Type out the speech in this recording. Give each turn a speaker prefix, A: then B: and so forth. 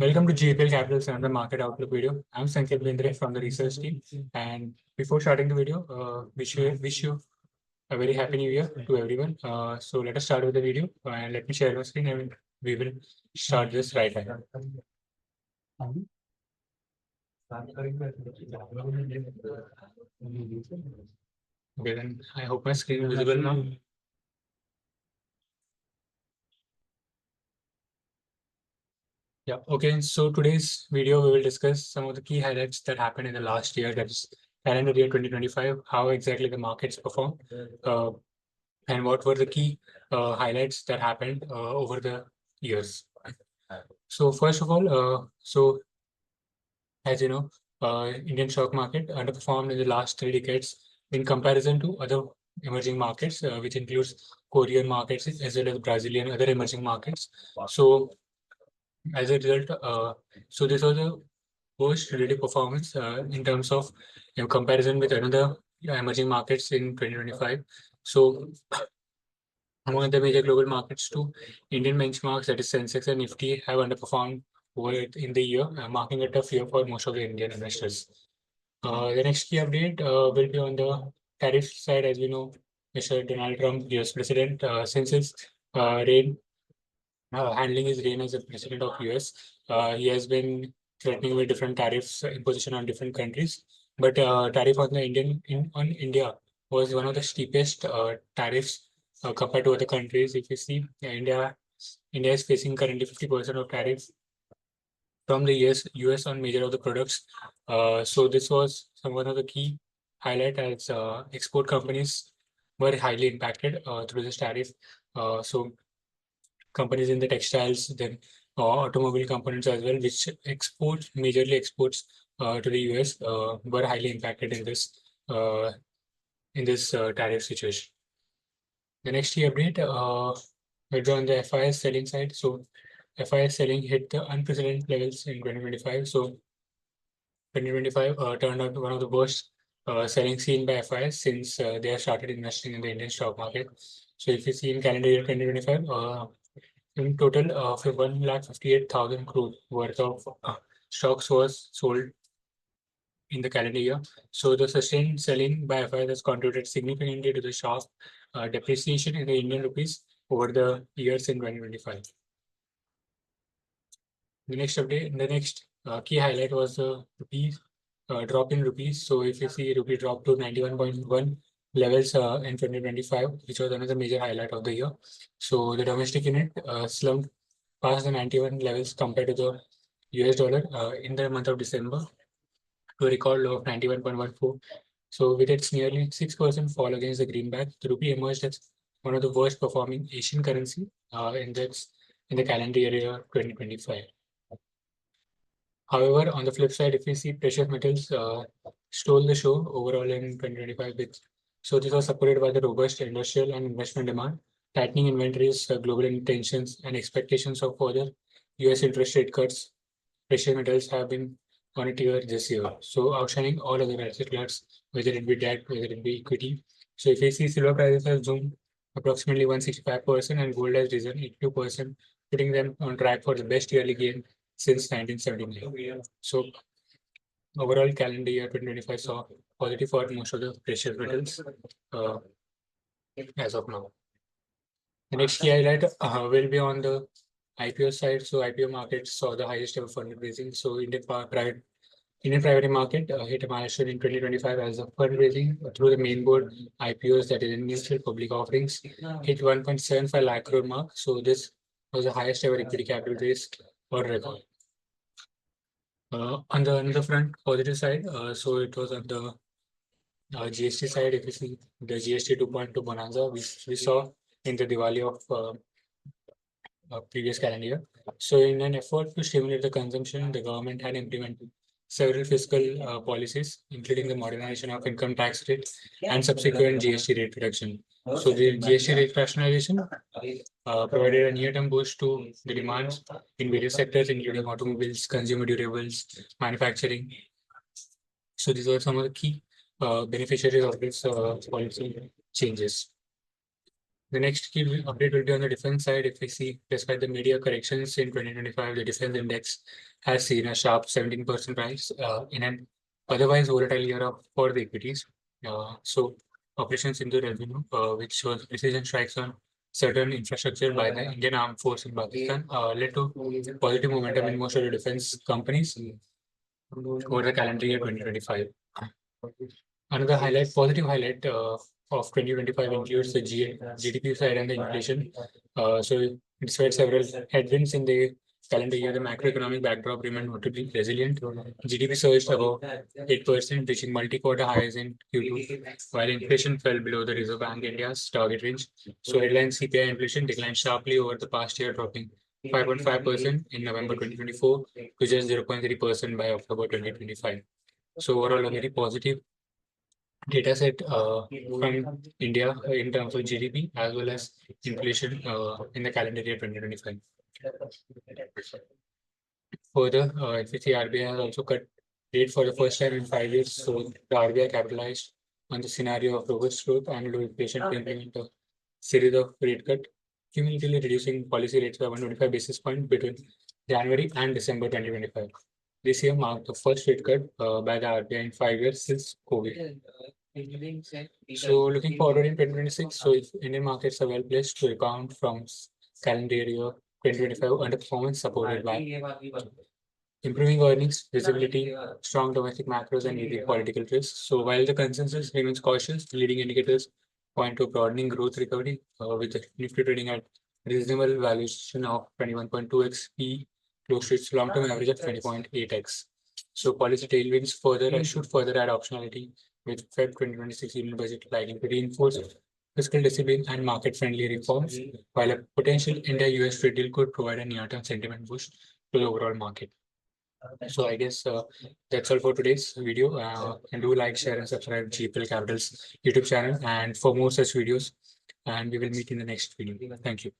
A: Welcome to GEPL Capital's another market outlook video. I'm Sanket Bendre from the research team. And before starting the video, wish you a very happy new year to everyone. So let us start with the video and let me share my screen and we will start this right away. Okay, then I hope my screen is visible now. Yeah, okay. So today's video, we will discuss some of the key highlights that happened in the last year, that is calendar year 2025, how exactly the markets performed, and what were the key highlights that happened over the years. So first of all, as you know, Indian stock market underperformed in the last 3 decades in comparison to other emerging markets, which includes Korean markets as well as Brazilian other emerging markets. So as a result, so this was a worst relative performance in terms of comparison with another emerging markets in 2025. So among the major global markets too, Indian benchmarks, that is Sensex and Nifty, have underperformed over in the year, marking a tough year for most of the Indian investors. The next key update will be on the tariff side. As we know, Mr. Donald Trump, US President, since his reign, handling his reign as the President of US, he has been threatening with different tariffs imposition on different countries. But tariff on the on India was one of the steepest tariffs compared to other countries. If you see, India is facing currently 50% of tariffs from the US on major of the products. So this was one of the key highlight, as export companies were highly impacted through this tariff. So companies in the textiles, then automobile components as well, which majorly exports to the US, were highly impacted in this tariff situation. The next key update will be on the FIS selling side. So FIS selling hit the unprecedented levels in 2025. So 2025 turned out one of the worst selling seen by FIS since they have started investing in the Indian stock market. So if you see in calendar year 2025, in total, for 1,58,000 crore worth of stocks was sold in the calendar year. So the sustained selling by FIS has contributed significantly to the sharp depreciation in the Indian rupees over the years in 2025. The next key highlight was the rupees drop in rupees. So if you see, rupee dropped to 91.1 levels in 2025, which was another major highlight of the year. So the domestic unit slumped past the 91 levels compared to the US dollar in the month of December to a record low of 91.14. So with its nearly 6% fall against the greenback, the rupee emerged as one of the worst performing Asian currency in the calendar year 2025. However, on the flip side, if we see precious metals stole the show overall in 2025. So this was supported by the robust industrial and investment demand, tightening inventories, global tensions, and expectations of further US interest rate cuts. Precious metals have been on a tear this year. So outshining all other asset classes, whether it be debt, whether it be equity. So if we see, silver prices have zoomed approximately 165% and gold has risen 82%, putting them on track for the best yearly gain since 1979. So overall calendar year 2025 saw positive for most of the precious metals uh, as of now. The next key highlight will be on the IPO side. So IPO market saw the highest ever fundraising. So Indian private market hit a milestone in 2025 as the fundraising through the main board IPOs, that is initial public offerings, hit 1.75 lakh crore mark. So this was the highest ever equity capital raise or record. On the another front, positive side, so it was on the GST side. If you see the GST 2.2 bonanza, we saw in the Diwali of previous calendar year. So in an effort to stimulate the consumption, the government had implemented several fiscal policies, including the modernization of income tax rate and subsequent GST rate reduction. So the GST rate rationalization provided a near-term boost to the demands in various sectors, including automobiles, consumer durables, manufacturing. So these are some of the key beneficiaries of this policy changes. The next key update will be on the defense side. If we see, despite the media corrections in 2025, the defense index has seen a sharp 17% rise in an otherwise volatile year for the equities. So, operations into revenue, which shows precision strikes on certain infrastructure by the Indian Armed Force in Pakistan, led to positive momentum in most of the defense companies over the calendar year 2025. Another positive highlight of 2025 includes the GDP side and the inflation. So, despite several headwinds in the calendar year, the macroeconomic backdrop remained notably resilient. GDP surged above 8%, reaching multi-quarter highs in Q2, while inflation fell below the Reserve Bank India's target range. So, headline CPI inflation declined sharply over the past year, dropping 5.5% in November 2024 to just 0.3% by October 2025. So, overall, a very positive data set from India in terms of GDP as well as inflation in the calendar year 2025. Further, if you see, RBI has also cut rate for the first time in 5 years. So the RBI capitalized on the scenario of robust growth and low inflation to implement a series of rate cut, cumulatively reducing policy rates by 125 basis points between January and December 2025. This year marked the first rate cut by the RBI in 5 years since COVID. So looking forward in 2026, so if Indian markets are well placed to rebound from calendar year 2025 underperformance supported by improving earnings, visibility, strong domestic macros, and easing political risks. So while the consensus remains cautious, the leading indicators point to a broadening growth recovery with the Nifty trading at reasonable valuation of 21.2x P, close to its long-term average of 20.8x. So policy tailwinds should further add optionality with Fed 2026 Union budget likely to reinforce fiscal discipline and market-friendly reforms, while a potential India-US trade deal could provide a near-term sentiment boost to the overall market. So I guess that's all for today's video. And do like, share, and subscribe to GEPL Capital's YouTube channel and for more such videos. And we will meet in the next video. Thank you.